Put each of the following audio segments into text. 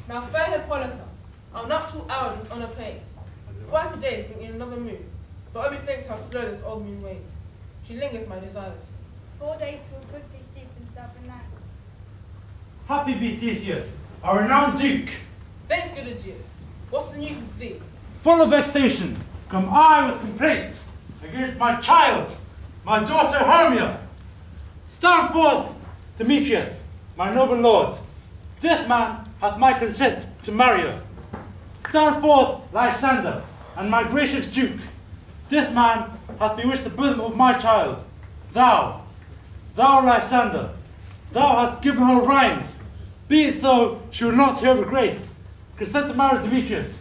Now, fair Hippolyta, our nuptial hours is on apace. 4 happy days bring in another moon, but only thinks how slow this old moon waves. She lingers my desires. 4 days will quickly steep himself in lands. Happy be Theseus, our renowned duke. Thanks, good Aegeus. What's the news with thee? Full of vexation, come I with complaint against my child, my daughter Hermia. Stand forth, Demetrius, my noble lord. This man hath my consent to marry her. Stand forth, Lysander, and my gracious duke. This man hath bewitched the bosom of my child. Thou, Lysander, thou hast given her rhymes. Be it so, she will not hear of grace. Consent to marry Demetrius.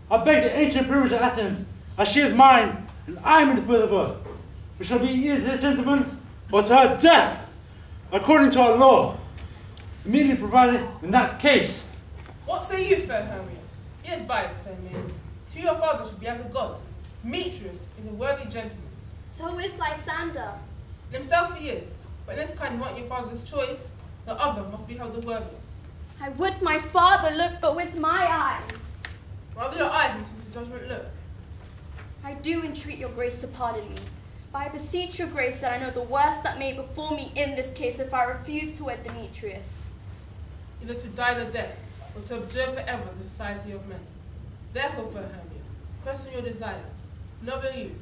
I beg the ancient privilege of Athens, as she is mine, and I am in dispose of her. We shall be either to this gentleman, or to her death, according to our law. Immediately provided in that case. What say you, fair Hermia? Be advised, fair maiden. To your father should be as a god. Demetrius is a worthy gentleman. So is Lysander. Himself he is, but in this kind want your father's choice, the other must be held the worthier. I would my father look but with my eyes. Rather your eyes must the judgment look. I do entreat your grace to pardon me, but I beseech your grace that I know the worst that may befall me in this case if I refuse to wed Demetrius. Either to die the death, or to observe forever the society of men. Therefore, fair Hermia, question your desires. Noble youth,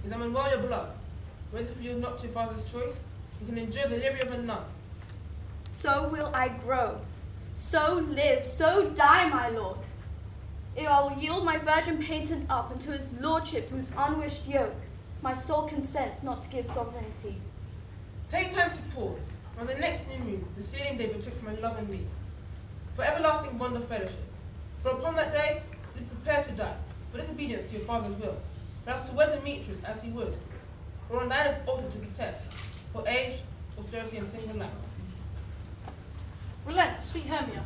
examine well your blood. Whether for you not your father's choice, you can endure the liberty of a nun. So will I grow, so live, so die, my lord. If I will yield my virgin patent up unto his lordship, whose unwished yoke my soul consents not to give sovereignty. Take time to pause. On the next new moon, the sealing day betwixt my love and me, for everlasting bond of fellowship. For upon that day, we prepare to die, for disobedience to your father's will, but as to wed Demetrius as he would, or on Diana's altar to protect, for age, austerity, and single life. Relent, sweet Hermia.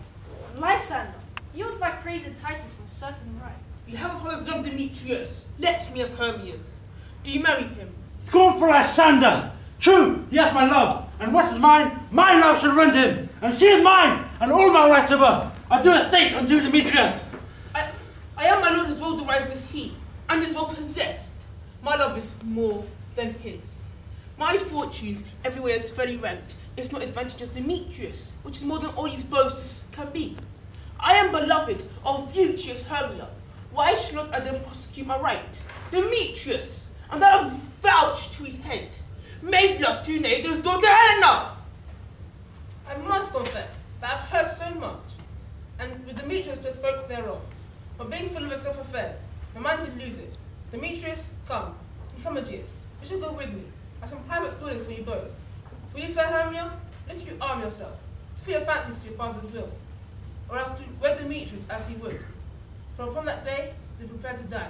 Lysander, yield thy crazy title to a certain right. You have a father's love, Demetrius. Let me have Hermia's. Do you marry him? Scornful Lysander! True, he hath my love, and what is mine, my love shall rend him, and she is mine, and all my rights of her. I do estate unto Demetrius. I am my lord as well derived as he, and as well possessed. My love is more than his. My fortunes everywhere is fairly ranked, if not advantageous Demetrius, which is more than all these boasts can be. I am beloved of beauteous Hermia. Why should not I then prosecute my right? Demetrius, and that I vouch to his head, made love to Nego's daughter Helena. I must confess that I've heard so much, and with Demetrius just spoke thereof. But being full of his self-affairs, my mind did lose it. Demetrius, come, Aegeus, you shall go with me. I have some private schooling for you both. For you, fair Hermia, let you arm yourself, to fit your fancies to your father's will, or else to wed Demetrius as he would. For upon that day, they prepare to die.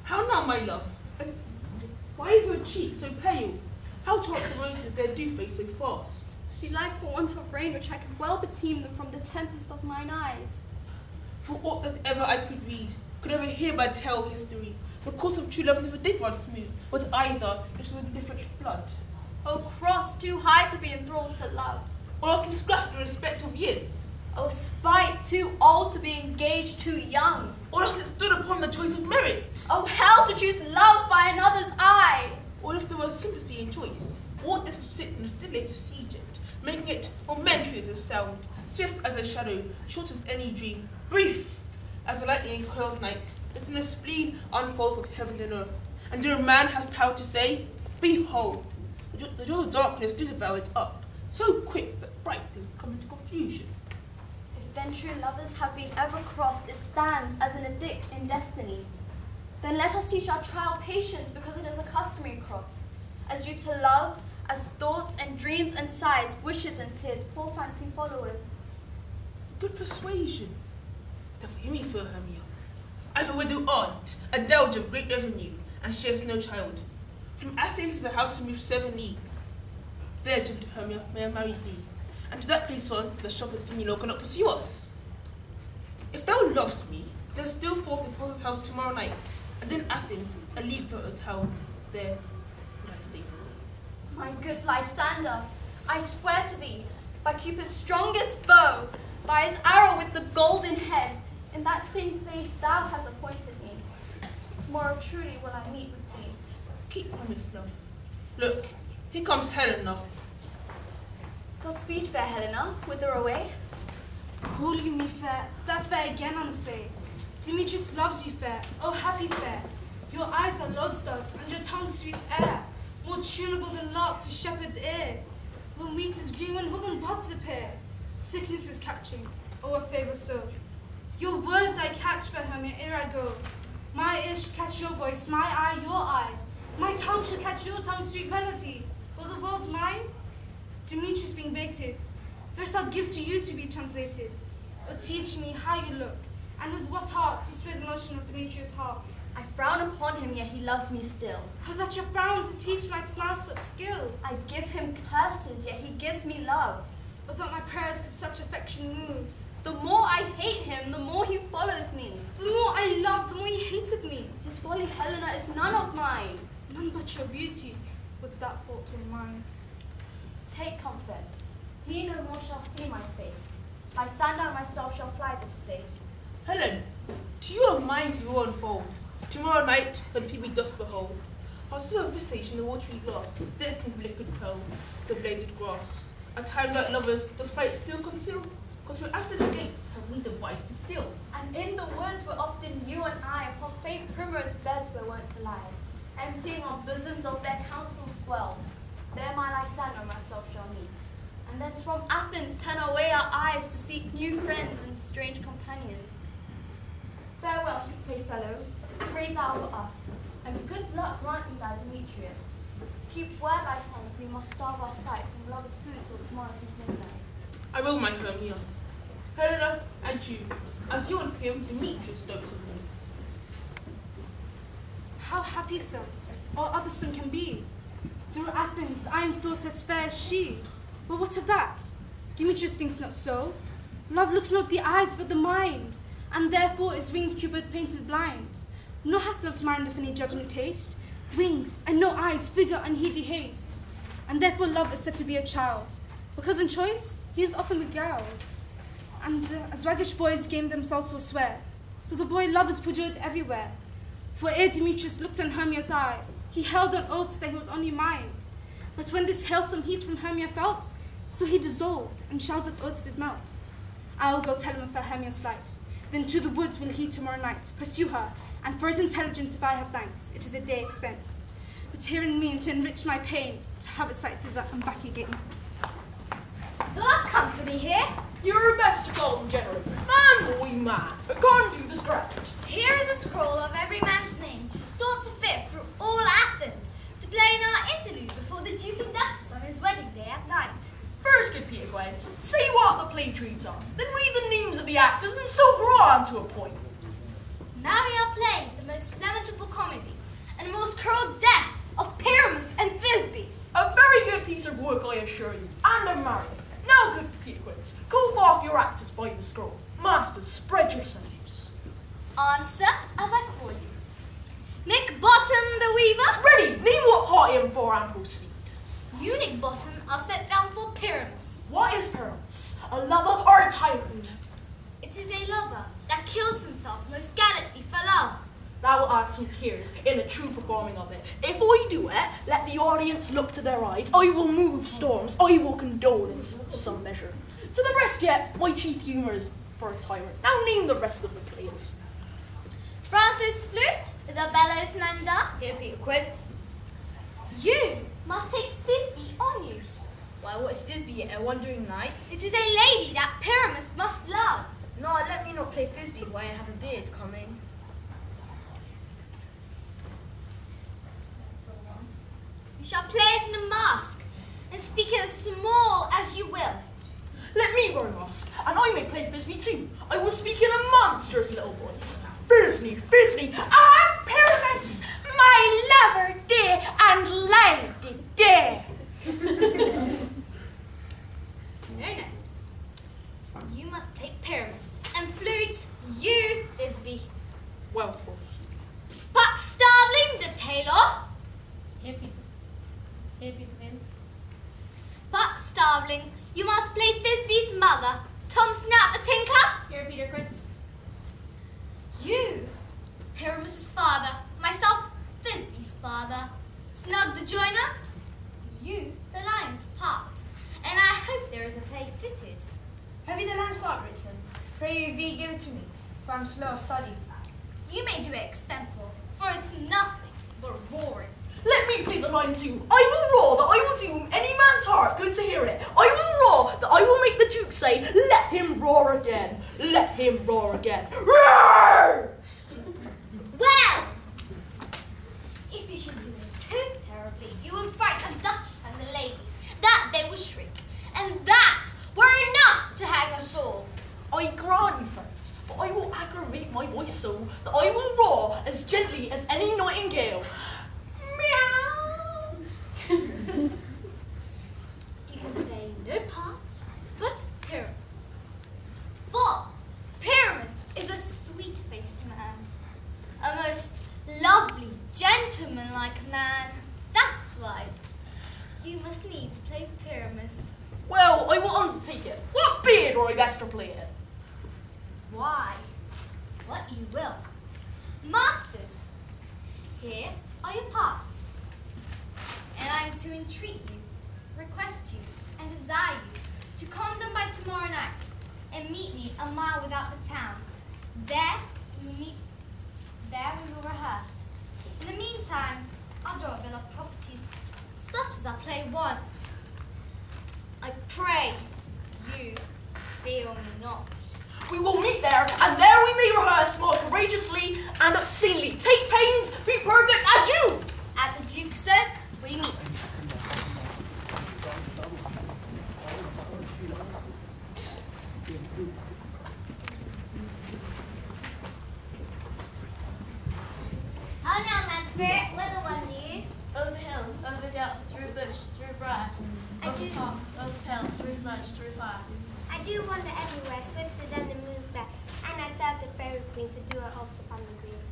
How now, my love? And why is your cheek so pale? How chance the roses there do face so fast? Belike for want of rain, which I could well beteem them from the tempest of mine eyes. For aught that ever I could read, could ever hear by tell history, the course of true love never did run smooth, but either it was in different blood. O cross too high to be enthralled to love. Or else misgrasped the respect of years. O spite too old to be engaged too young. Or else it stood upon the choice of merit. O hell to choose love by another's eye. Or if there was sympathy in choice, or this was sickness delay to siege it, making it momentary as a sound, swift as a shadow, short as any dream, brief as a lightning coiled night, that in a spleen unfolds with heaven and earth. And there a man has power to say, behold, the jaws of darkness do devour it up, so quick that bright things come into confusion. If then true lovers have been ever crossed, it stands as an edict in destiny. Then let us teach our trial patience, because it is a customary cross. As you to love, as thoughts and dreams and sighs, wishes and tears, poor fancy followers. Good persuasion. Therefore hear me, fair Hermia. I have a widow aunt, a dowager of great revenue, and she has no child. From Athens to the house to move 7 leagues. There, gentle Hermia, may I marry thee, and to that place on the shop of Fimino cannot pursue us. If thou lovest me, then still forth to Paul's house tomorrow night, and in Athens, a league for a hotel. There will I stay for thee. My good Lysander, I swear to thee, by Cupid's strongest bow, by his arrow with the golden head, in that same place thou hast appointed me. Tomorrow truly will I meet with thee. Keep promise, love. Look, here comes Helena. Godspeed, fair Helena, whither away? Call you me fair, that fair again unsay. Demetrius loves you fair, oh happy fair. Your eyes are lodestars, and your tongue sweet air, more tunable than lark to shepherd's ear. When wheat is green, when holden buds appear, sickness is catching, oh a favour so. Your words I catch, fair Hermia, ere I go. My ear should catch your voice, my eye your eye. My tongue should catch your tongue's sweet melody. Will the world mine? Demetrius being baited, thus I'll give to you to be translated. Oh, teach me how you look, and with what heart you sway the motion of Demetrius' heart. I frown upon him, yet he loves me still. How's that your frown to teach my smile such skill? I give him curses, yet he gives me love. Oh, that my prayers could such affection move. The more I hate him, the more he follows me. The more I loved, the more he hated me. His folly, Helena, is none of mine. None but your beauty, would that fault were mine. Take comfort. He no more shall see my face. Lysander and myself shall fly this place. Helen, to your minds you will unfold. Tomorrow night, when Phoebe doth behold, I'll see her visage in the watery glass, dead in liquid pearl, the bladed grass. A time like lovers, does fate still conceal? Cause through Athens gates have we devised to steal. And in the woods where often you and I upon faint primrose beds were wont to lie, emptying our bosoms of their counsels well. There my Lysander and myself shall meet. And thence from Athens turn away our eyes to seek new friends and strange companions. Farewell, sweet playfellow, pray thou for us, and good luck grant me thy Demetrius. Keep word, Lysander, if we must starve our sight from lovers' food till tomorrow midnight. I will, my Hermia. Helena and you, as you and him, Demetrius dotes on me. How happy so, or other son can be. Through Athens I am thought as fair as she. But what of that? Demetrius thinks not so. Love looks not the eyes but the mind, and therefore is winged Cupid painted blind. Nor hath love's mind of any judgment taste, wings and no eyes, figure and heedy haste. And therefore love is said to be a child, because in choice he is often beguiled. And as waggish boys game themselves will swear, so the boy love is perjured everywhere. For ere Demetrius looked on Hermia's eye, he held on oaths that he was only mine. But when this halesome heat from Hermia felt, so he dissolved, and shells of oaths did melt. I will go tell him of fair Hermia's flight. Then to the woods will he tomorrow night pursue her, and for his intelligence if I have thanks, it is a day expense. But herein mean to enrich my pain, to have a sight thither and back again. Is all our company here? You're a best golden general. Man, boy, man. Go and do the scratch. Here is a scroll of every man's name, just thought to fit through all Athens, to play in our interlude before the Duke and Duchess on his wedding day at night. First, good Peter Gwens, say what the play treats on, then read the names of the actors and so grow on to a point. Now we are playing the most lamentable comedy, and the most cruel death of Pyramus and Thisbe. A very good piece of work, I assure you, and a merry. Now, good Peter Gwens, go forth your actors by the scroll. Masters, spread yourselves. Answer as I call you. Nick Bottom the Weaver. Ready, name what party and for and proceed. You, Nick Bottom, are set down for Pyramus. What is Pyramus? A lover or a tyrant? It is a lover that kills himself most gallantly for love. Thou wilt ask who cares in the true performing of it. If I do it, let the audience look to their eyes. I will move storms. I will condole in to some measure. To the rest yet, my chief humour is for a tyrant. Now name the rest of the players. Francis Flute, Isabella Nanda, here Peter Quince. You must take Thisbe on you. Why, what is Thisbe, a wandering knight? It is a lady that Pyramus must love. No, let me not play Thisbe while I have a beard coming. You shall play it in a mask, and speak it as small as you will. Let me wear a mask, and I may play Thisbe too. I will speak in a monstrous little voice. Fiercely, ah, Pyramus, my lover dear and lady dear. No, Pyramus, and flute, you, Thisbe. Well, of course. Puck Starveling, the tailor. Here, Peter. Here, Peter Vince. Puck Starveling, you must play Thisbe's mother. Tom Snout, the tinker. Here, Peter Quince. You, Pyramus's father. Myself, Thisbe's father. Snug the joiner. You, the lion's part. And I hope there is a play fitted. Have you the lion's part written? Pray you be give it to me, for I'm slow of study. You may do it extempore, for it's nothing but roaring. Let me play the lion too. I will roar that I will do any man's heart good to hear it. I will roar that I will make the Duke say, let him roar again. Let him roar again. Roar! Well, if you should do it too terribly, you will fright the Duchess and the ladies. That they will shriek, and that were enough to hang us all. I grant you, friends, but I will aggravate my voice so that I will roar as gently as any nightingale. Meow! You can play no parts but Pyramus. For Pyramus is a sweet-faced man, a most lovely, gentleman-like man. That's why you must needs play Pyramus. Well, I will undertake it. What beard were I best to play it? Why? What you will. Masters, here are your parts. And I am to entreat you, request you, and desire you to come by tomorrow night and meet me a mile without the town. There we will rehearse. In the meantime, I'll draw a bill of properties, such as I play once. I pray you fail me not. We will meet there, and there we may rehearse more courageously and obscenely. Take pains, be perfect, adieu! At the Duke's Cirque, we meet. How now, man spirit? Whither wander you? Over hill, over dell, through bush, through briar, over park, over fell, through flood, through fire. I do wander everywhere, swifter than the moon's back, and I serve the fairy queen to do her office upon the green.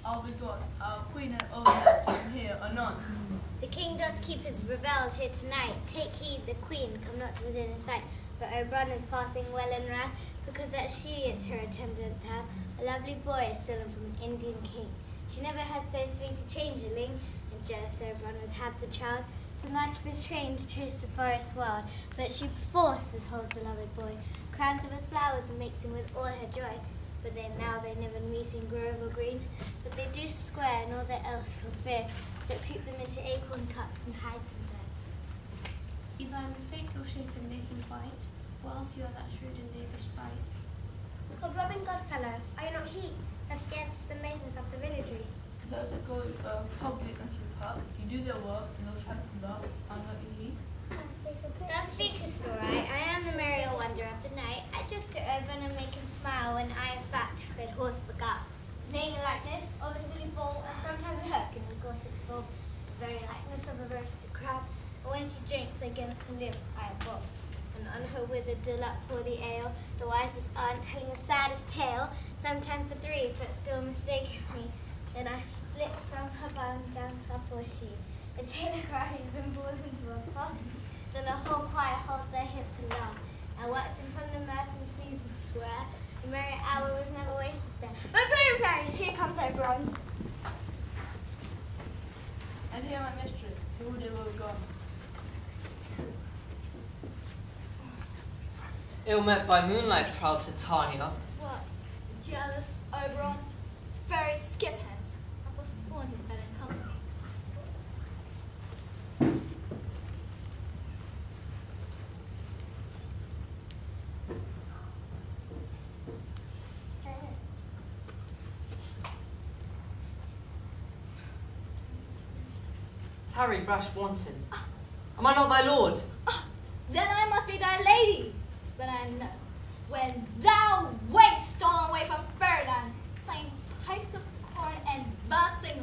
I'll be God, our queen and overlord, and here anon. The king doth keep his revels here tonight. Take heed, the queen come not within his sight. For Oberon is passing well in wrath, because that she is her attendant hath. A lovely boy is stolen from an Indian king. She never had so sweet a changeling, and jealous Oberon would have the child. Tonight of his train to chase the forest wild, but she perforce withholds the lovely boy, crowns him with flowers and makes him with all her joy. But then now they never meet in grove or green, but they do square and all that else for fear, so creep them into acorn cups and hide them there. If I mistake your shape in making fight, or else you are that shrewd and knavish bite. Good Robin Godfellow, are you not he that scares the maidens of the villagery? Those that go public and to the pub, you do their work, and they'll try to love, and not you. Thou speakest all right. I am the merry wonder of the night. I just to Oberon and make him smile when I in fact fed horse begot. Name and likeness of a silly foal, and sometimes a hook in the gossip bowl. The very likeness of a roasted crab, and when she drinks against her lip I am bold. And on her withered dillap pour the ale, the wisest aunt telling the saddest tale, sometime for three, but still mistaketh me. Then I slip from her bottom down to a poor sheep. The tailor cries and pours into a puff. Then the whole choir holds their hips and laugh. I watch them from the mirth and sneeze and swear. The merry hour was never wasted there. My blue fairies, here comes Oberon. And here my mistress, who would have gone? Ill met by moonlight, proud Titania. What? Jealous Oberon? Fairy skipheads. I was sworn he's better company. Tarry, rash wanton. Am I not thy lord? Then I must be thy lady. But I know, when thou wast stolen away from Fairyland, playing pipes of corn and bursting